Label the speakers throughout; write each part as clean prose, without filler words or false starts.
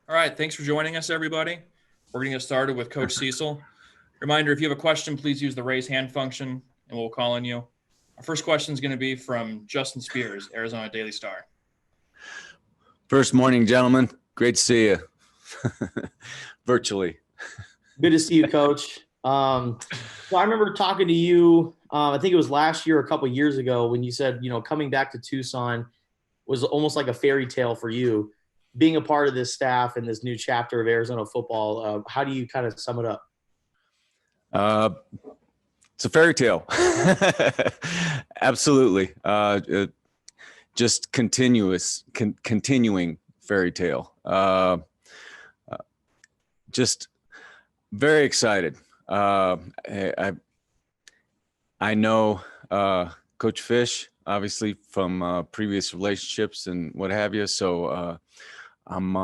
Speaker 1: All right, thanks for joining us, everybody. We're going to get started with Coach Cecil. Reminder, if you have a question, please use the raise hand function, and we'll call on you. Our first question is going to be from Justin Spears, Arizona Daily Star.
Speaker 2: First morning, gentlemen. Great to see you virtually.
Speaker 3: Good to see you, Coach. So I remember talking to you, I think it was last year, a couple of years ago, when you said, coming back to Tucson was almost like a fairy tale for you. Being a part of this staff and this new chapter of Arizona football, how do you kind of sum it up?
Speaker 2: It's a fairy tale. Absolutely. Just continuing fairy tale. Just very excited. I know Coach Fish, obviously from previous relationships and what have you. So I'm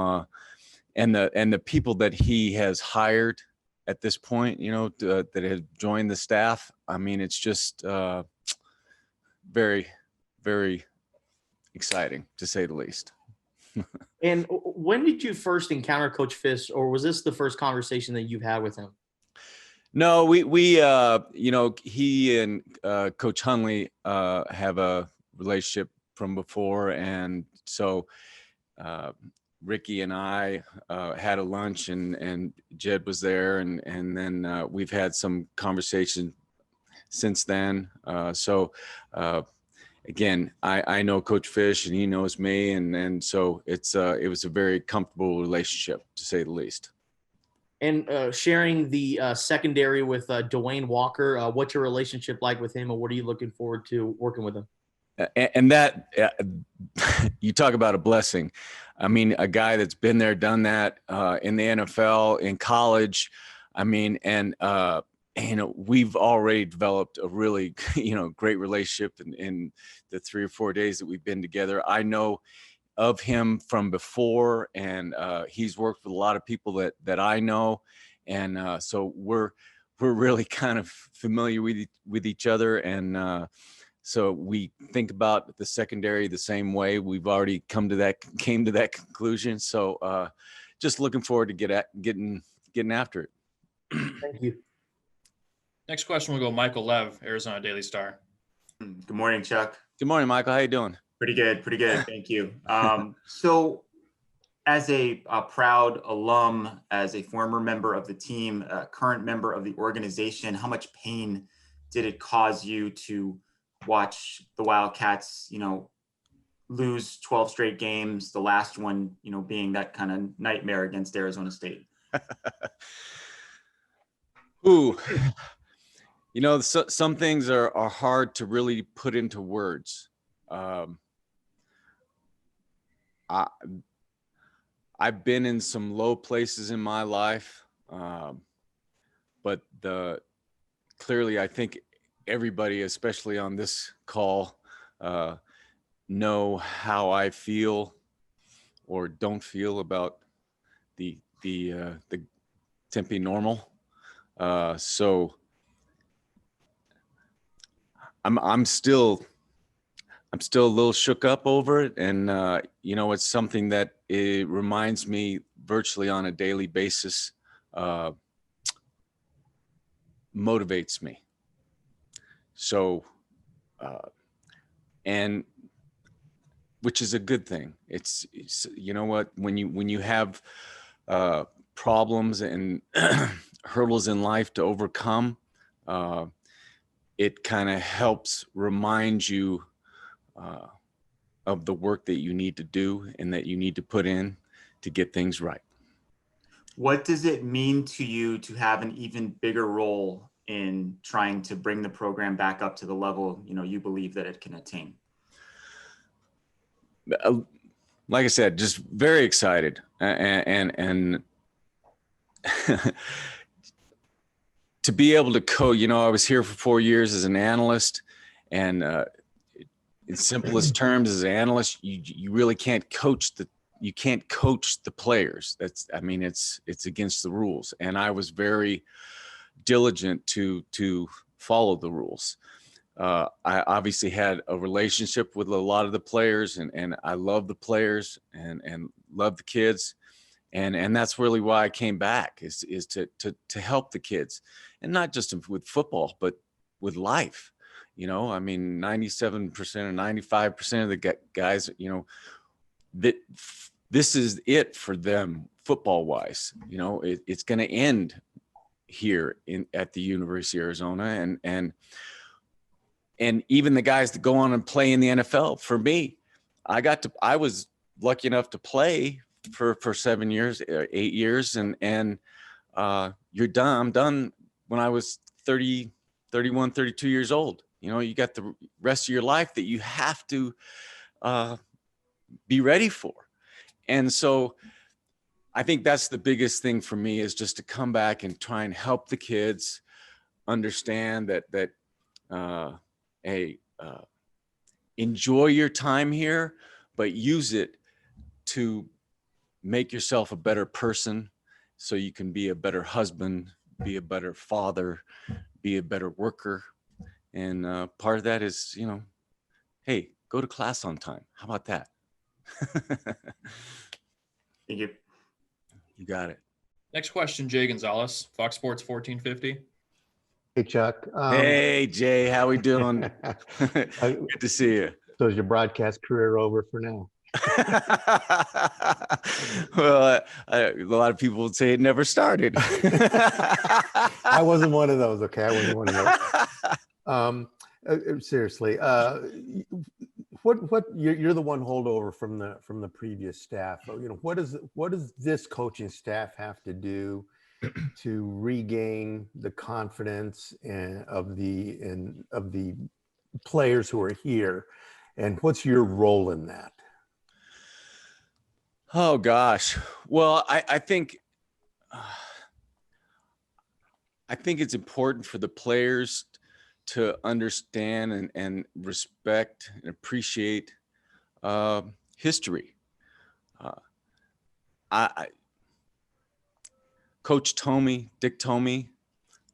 Speaker 2: and the people that he has hired at this point, that have joined the staff. I mean, it's just very, very exciting, to say the least.
Speaker 3: And when did you first encounter Coach Fish, or was this the first conversation that you've had with him?
Speaker 2: No, we he and Coach Hunley have a relationship from before, and so Ricky and I had a lunch, and Jed was there, and then we've had some conversation since then. Again, I know Coach Fish and he knows me, and so it was a very comfortable relationship, to say the least.
Speaker 3: And sharing the secondary with Dwayne Walker, what's your relationship like with him, and what are you looking forward to working with him?
Speaker 2: And that you talk about a blessing. I mean, a guy that's been there, done that in the NFL, in college. I mean, and we've already developed a really, great relationship in the 3 or 4 days that we've been together. I know of him from before, and he's worked with a lot of people that I know. And so we're really kind of familiar with each other. And so we think about the secondary the same way. We've already came to that conclusion. So just looking forward to getting after it.
Speaker 3: Thank you.
Speaker 1: Next question will go Michael Lev, Arizona Daily Star.
Speaker 4: Good morning, Chuck.
Speaker 2: Good morning, Michael. How you doing?
Speaker 4: Pretty good. Thank you. So as a proud alum, as a former member of the team, a current member of the organization, how much pain did it cause you to watch the Wildcats, lose 12 straight games, the last one, being that kind of nightmare against Arizona State?
Speaker 2: Ooh. Some things are hard to really put into words. I've been in some low places in my life, but clearly I think everybody, especially on this call, know how I feel or don't feel about the Tempe Normal. So I'm still a little shook up over it, and it's something that it reminds me virtually on a daily basis, motivates me. So, and which is a good thing. It's what, when you have problems and hurdles in life to overcome, it kind of helps remind you of the work that you need to do and that you need to put in to get things right.
Speaker 4: What does it mean to you to have an even bigger role in trying to bring the program back up to the level, you believe that it can attain?
Speaker 2: Like I said, just very excited, and to be able to coach. I was here for 4 years as an analyst, and in simplest terms, as an analyst, you really can't coach the players. It's against the rules. And I was very diligent to follow the rules. I obviously had a relationship with a lot of the players, and I love the players and love the kids. And that's really why I came back, is to help the kids, and not just with football, but with life. You know, I mean, 97% or 95% of the guys, you know, that this is it for them football wise. You know, it's going to end here at the University of Arizona, and even the guys that go on and play in the NFL. For me, I was lucky enough to play for 7 years, 8 years, and you're done. I'm done when I was 30, 31, 32 years old. You know, you got the rest of your life that you have to be ready for. And so I think that's the biggest thing for me, is just to come back and try and help the kids understand that enjoy your time here, but use it to make yourself a better person, so you can be a better husband, be a better father, be a better worker. And part of that is, you know, hey, go to class on time. How about that?
Speaker 4: Thank you.
Speaker 2: You got it.
Speaker 1: Next question, Jay Gonzalez, Fox Sports 1450.
Speaker 5: Hey, Chuck.
Speaker 2: Hey, Jay, how we doing? Good to see you.
Speaker 5: So is your broadcast career over for now?
Speaker 2: Well, a lot of people would say it never started.
Speaker 5: I wasn't one of those. Okay, I wasn't one of those. Seriously, what you're the one holdover from the previous staff. You know, what does this coaching staff have to do to regain the confidence of the players who are here, and what's your role in that?
Speaker 2: Oh gosh. Well, I think it's important for the players to understand and respect and appreciate history. Coach Dick Tomey,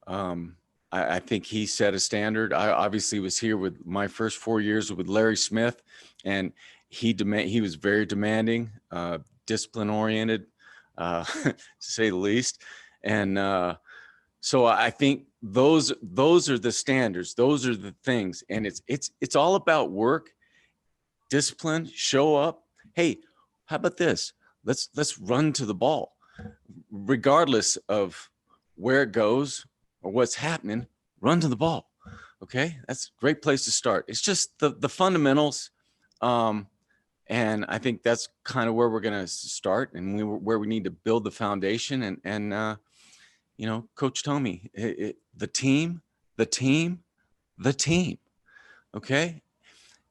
Speaker 2: I think he set a standard. I obviously was here with my first 4 years with Larry Smith, and he was very demanding, discipline oriented, to say the least. And so I think those are the standards. Those are the things. And it's all about work, discipline, show up. Hey, how about this? Let's run to the ball, regardless of where it goes or what's happening. Run to the ball. Okay, that's a great place to start. It's just the fundamentals. And I think that's kind of where we're going to start, and where we need to build the foundation. And you know, Coach Tomey, the team. Okay.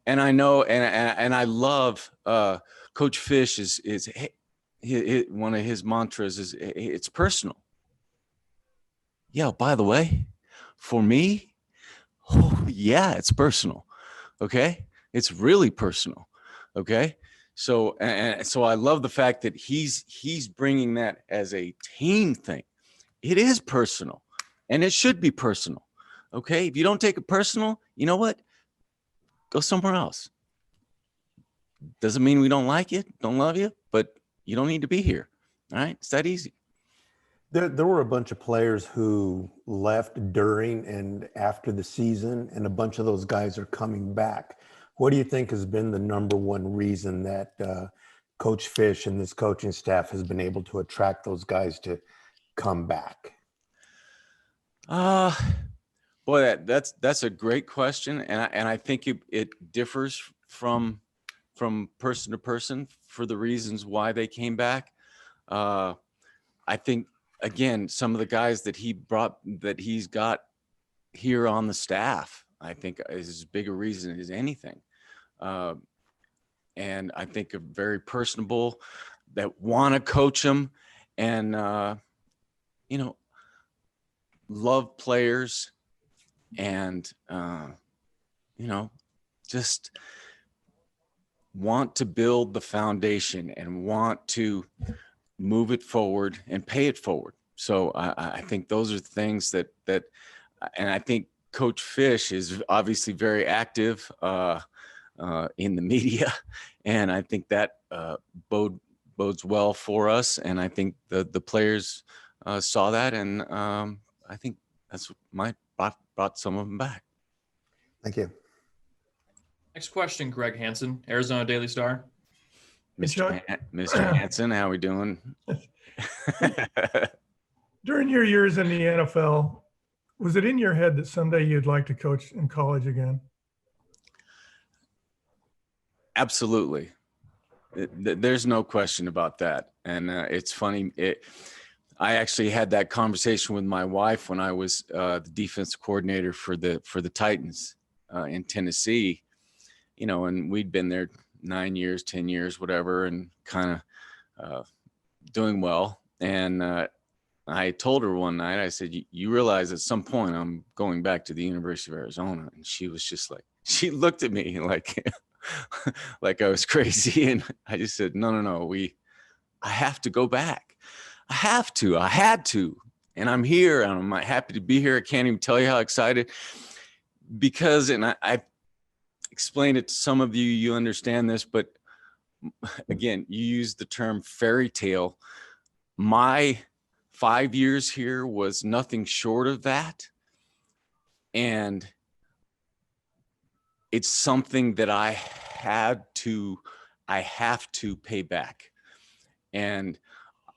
Speaker 2: And I know, and I love Coach Fish is one of his mantras is it's personal. Yeah. By the way, for me, oh yeah, it's personal. Okay. It's really personal. Okay. So, and so I love the fact that he's bringing that as a team thing. It is personal, and it should be personal. Okay. If you don't take it personal, you know what? Go somewhere else. Doesn't mean we don't like you, don't love you, but you don't need to be here. All right. It's that easy.
Speaker 5: There were a bunch of players who left during and after the season, and a bunch of those guys are coming back. What do you think has been the number one reason that Coach Fish and this coaching staff has been able to attract those guys to come back?
Speaker 2: Boy, that's a great question, and I think it differs from person to person for the reasons why they came back. I think, again, some of the guys that he's got here on the staff, I think, is as big a reason as anything. And I think are very personable, that want to coach them, and you know, love players, and you know, just want to build the foundation and want to move it forward and pay it forward. So I think those are things that, and I think Coach Fish is obviously very active in the media, and I think that bodes well for us. And I think the players saw that, and I think that's brought some of them back.
Speaker 5: Thank you.
Speaker 1: Next question, Greg Hansen, Arizona Daily Star.
Speaker 2: Mr. Mr. Hansen, how we doing?
Speaker 6: During your years in the NFL, was it in your head that someday you'd like to coach in college again?
Speaker 2: Absolutely. There's no question about that. And it's funny. I actually had that conversation with my wife when I was the defensive coordinator for the Titans in Tennessee, and we'd been there 9 years, 10 years, whatever, and kind of doing well. And I told her one night, I said, you realize at some point I'm going back to the University of Arizona. And she was just like, she looked at me like, like I was crazy. And I just said, no, I have to go back. I had to, and I'm here, and I'm happy to be here. I can't even tell you how excited, because, and I explained it to some of you, you understand this, but again, you use the term fairy tale. My 5 years here was nothing short of that. And it's something that I have to pay back. And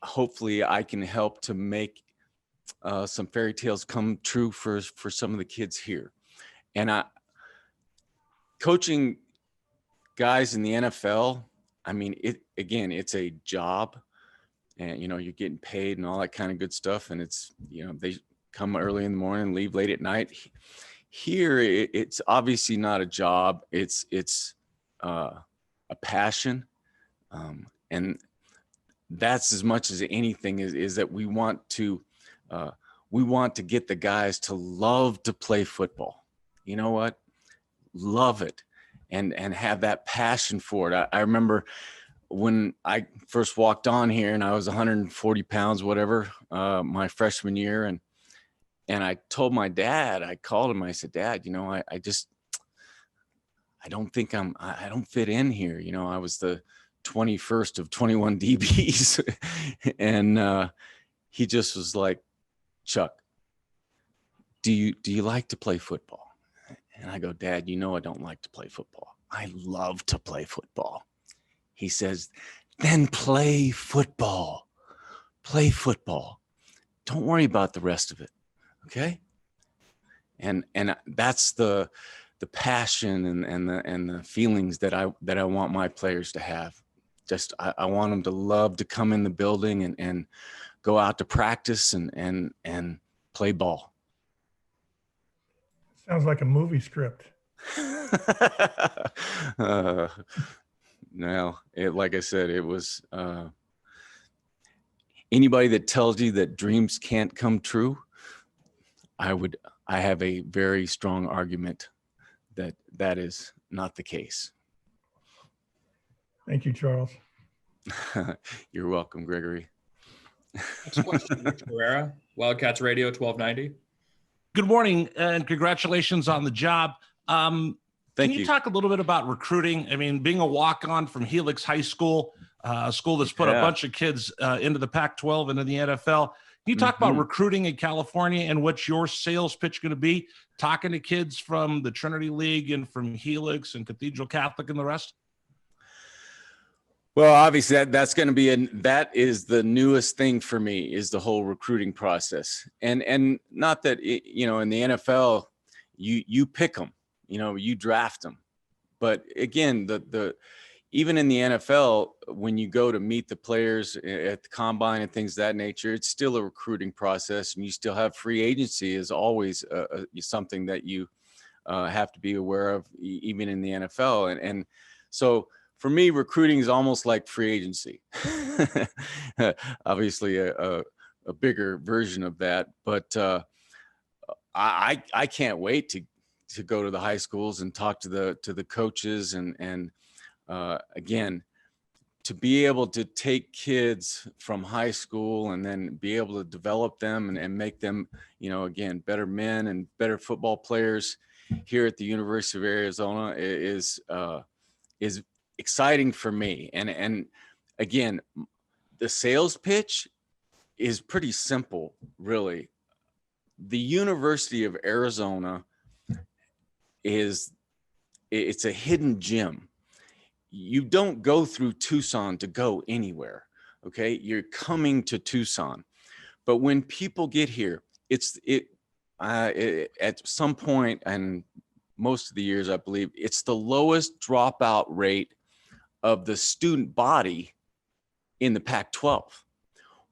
Speaker 2: hopefully I can help to make some fairy tales come true for some of the kids here. And coaching guys in the NFL, I mean, it's a job, and you're getting paid and all that kind of good stuff. And it's, they come early in the morning, leave late at night. Here, it's obviously not a job. It's a passion, and that's as much as anything is that we want to get the guys to love to play football. You know what? Love it, and have that passion for it. I remember when I first walked on here and I was 140 pounds, whatever, my freshman year. And I told my dad, I called him, I said, Dad, I don't think I don't fit in here. I was the 21st of 21 DBs. And he just was like, Chuck, do you like to play football? And I go, Dad, I don't like to play football. I love to play football. He says, then play football. Play football. Don't worry about the rest of it. Okay. And that's the passion and the feelings that I want my players to have. Just, I want them to love to come in the building and go out to practice and play ball.
Speaker 6: Sounds like a movie script.
Speaker 2: No, like I said, it was anybody that tells you that dreams can't come true, I have a very strong argument that is not the case.
Speaker 6: Thank you, Charles.
Speaker 2: You're welcome, Gregory.
Speaker 1: Next question, Rich Guerrera, Wildcats Radio 1290.
Speaker 7: Good morning, and congratulations on the job.
Speaker 2: Thank
Speaker 7: Can
Speaker 2: you.
Speaker 7: you talk a little bit about recruiting? I mean, being a walk-on from Helix High School, a school that's put a bunch of kids into the Pac-12 and in the NFL. Can you talk about recruiting in California and what's your sales pitch going to be? Talking to kids from the Trinity League and from Helix and Cathedral Catholic and the rest?
Speaker 2: Well, obviously that's going to be that is the newest thing for me, is the whole recruiting process. And not that, in the NFL, you pick them, you draft them. But again, even in the NFL, when you go to meet the players at the combine and things of that nature, it's still a recruiting process, and you still have free agency is always something that you have to be aware of, even in the NFL. And so for me, recruiting is almost like free agency. Obviously a bigger version of that, but I can't wait to go to the high schools and talk to the coaches and again, to be able to take kids from high school and then be able to develop them and make them, again, better men and better football players here at the University of Arizona is exciting for me. And again, the sales pitch is pretty simple, really. The University of Arizona it's a hidden gem. You don't go through Tucson to go anywhere. Okay. You're coming to Tucson. But when people get here, at some point, and most of the years, I believe, it's the lowest dropout rate of the student body in the Pac-12.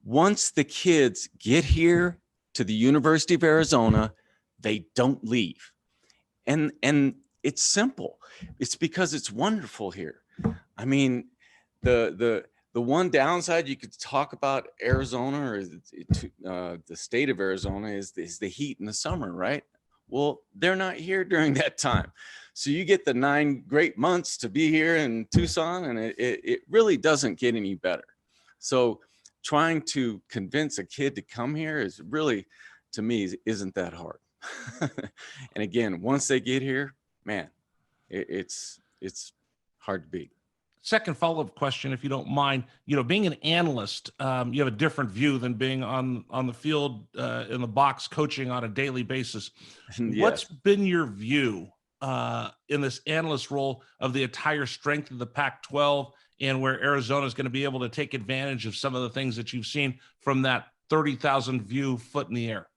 Speaker 2: Once the kids get here to the University of Arizona, they don't leave. And it's simple. It's because it's wonderful here. I mean, the one downside you could talk about Arizona or the state of Arizona is the heat in the summer, right? Well, they're not here during that time. So you get the 9 great months to be here in Tucson, and it really doesn't get any better. So trying to convince a kid to come here is really, to me, isn't that hard. And again, once they get here, man, it's hard to beat.
Speaker 7: Second follow-up question, if you don't mind. Being an analyst, you have a different view than being on the field, in the box, coaching on a daily basis.
Speaker 2: Yes.
Speaker 7: What's been your view in this analyst role of the entire strength of the Pac-12, and where Arizona is going to be able to take advantage of some of the things that you've seen from that 30,000 view foot in the air?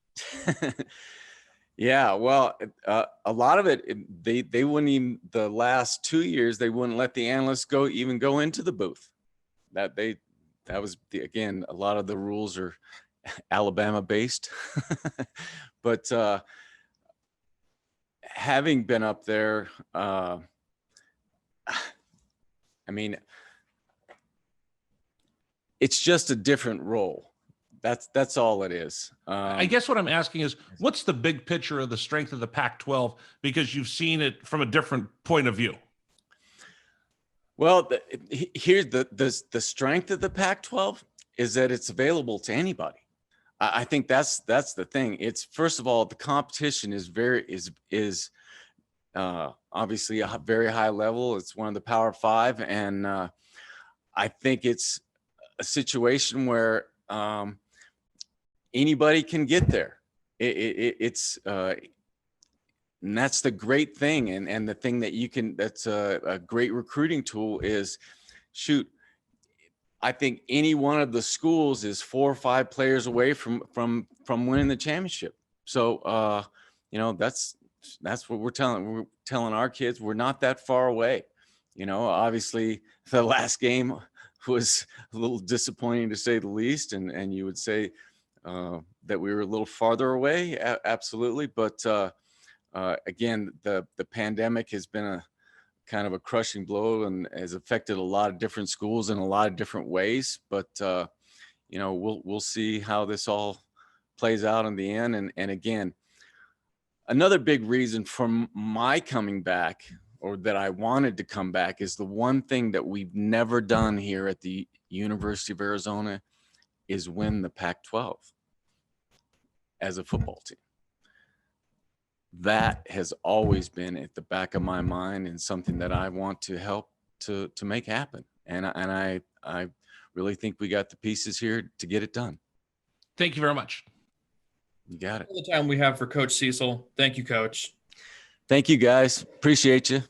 Speaker 2: Yeah, well, a lot of it, they wouldn't even, the last 2 years, they wouldn't let the analysts go into the booth. That was again, a lot of the rules are Alabama based. But having been up there, I mean, it's just a different role. That's all it is.
Speaker 7: I guess what I'm asking is, what's the big picture of the strength of the Pac-12? Because you've seen it from a different point of view.
Speaker 2: Well, here's the strength of the Pac-12 is that it's available to anybody. I think that's the thing. It's, first of all, the competition is obviously a very high level. It's one of the Power Five, and I think it's a situation where anybody can get there. And that's the great thing. And the thing that that's a great recruiting tool is, shoot, I think any one of the schools is 4 or 5 players away from winning the championship. So, that's what we're telling our kids. We're not that far away. Obviously the last game was a little disappointing, to say the least. And you would say that we were a little farther away. Absolutely. But again, the pandemic has been a kind of a crushing blow and has affected a lot of different schools in a lot of different ways. But, we'll see how this all plays out in the end. And again, another big reason for my coming back, or that I wanted to come back, is the one thing that we've never done here at the University of Arizona is win the Pac-12 as a football team. That has always been at the back of my mind, and something that I want to help to make happen. And I really think we got the pieces here to get it done.
Speaker 7: Thank you very much.
Speaker 2: You got it.
Speaker 1: All the time we have for Coach Cecil. Thank you, Coach.
Speaker 2: Thank you, guys. Appreciate you.